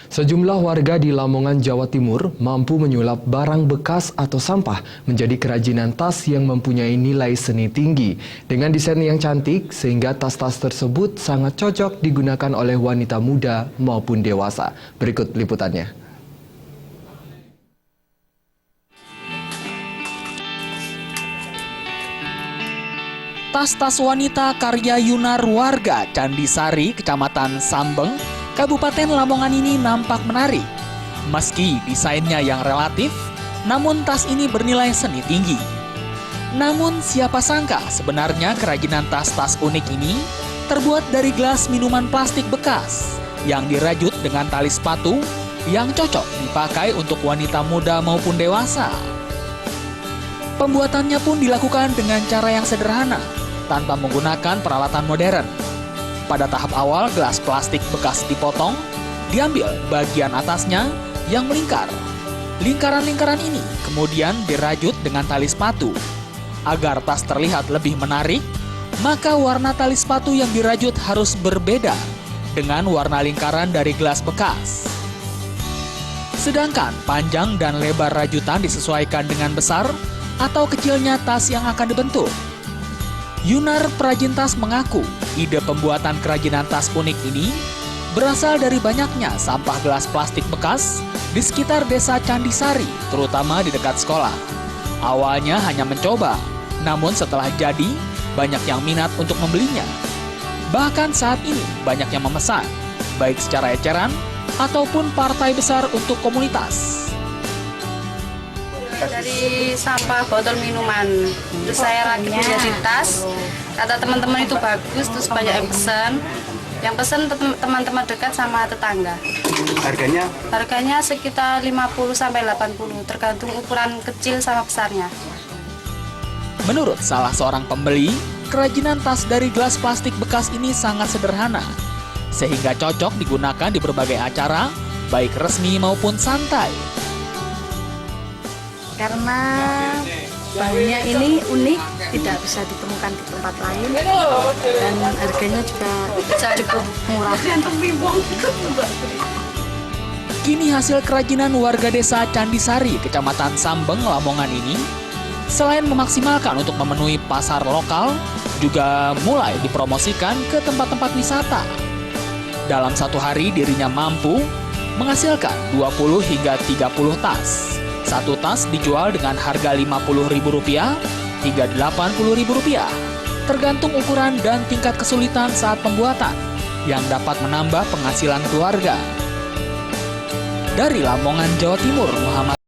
Sejumlah warga di Lamongan, Jawa Timur mampu menyulap barang bekas atau sampah menjadi kerajinan tas yang mempunyai nilai seni tinggi. Dengan desain yang cantik, sehingga tas-tas tersebut sangat cocok digunakan oleh wanita muda maupun dewasa. Berikut liputannya. Tas-tas wanita karya Yunar warga Candisari, Kecamatan Sambeng, Kabupaten Lamongan ini nampak menarik. Meski desainnya yang relatif, namun tas ini bernilai seni tinggi. Namun siapa sangka sebenarnya kerajinan tas-tas unik ini terbuat dari gelas minuman plastik bekas yang dirajut dengan tali sepatu yang cocok dipakai untuk wanita muda maupun dewasa. Pembuatannya pun dilakukan dengan cara yang sederhana, tanpa menggunakan peralatan modern. Pada tahap awal, gelas plastik bekas dipotong, diambil bagian atasnya yang melingkar. Lingkaran-lingkaran ini kemudian dirajut dengan tali sepatu. Agar tas terlihat lebih menarik, maka warna tali sepatu yang dirajut harus berbeda dengan warna lingkaran dari gelas bekas. Sedangkan panjang dan lebar rajutan disesuaikan dengan besar atau kecilnya tas yang akan dibentuk. Yunar perajin tas mengaku ide pembuatan kerajinan tas unik ini berasal dari banyaknya sampah gelas plastik bekas di sekitar desa Candisari, terutama di dekat sekolah. Awalnya hanya mencoba, namun setelah jadi, banyak yang minat untuk membelinya. Bahkan saat ini banyak yang memesan, baik secara eceran ataupun partai besar untuk komunitas. Dari sampah botol minuman, terus saya rakit menjadi tas. Kata teman-teman itu bagus, terus banyak yang pesan teman-teman dekat sama tetangga. Harganya sekitar 50 sampai 80, tergantung ukuran kecil sama besarnya. Menurut salah seorang pembeli, kerajinan tas dari gelas plastik bekas ini sangat sederhana, sehingga cocok digunakan di berbagai acara, baik resmi maupun santai. Karena bahannya ini unik, tidak bisa ditemukan di tempat lain, dan harganya juga cukup murah. Kini hasil kerajinan warga desa Candisari, Kecamatan Sambeng, Lamongan ini, selain memaksimalkan untuk memenuhi pasar lokal, juga mulai dipromosikan ke tempat-tempat wisata. Dalam satu hari dirinya mampu menghasilkan 20 hingga 30 tas. Satu tas dijual dengan harga Rp50.000 hingga Rp80.000, tergantung ukuran dan tingkat kesulitan saat pembuatan, yang dapat menambah penghasilan keluarga. Dari Lamongan, Jawa Timur, Muhammad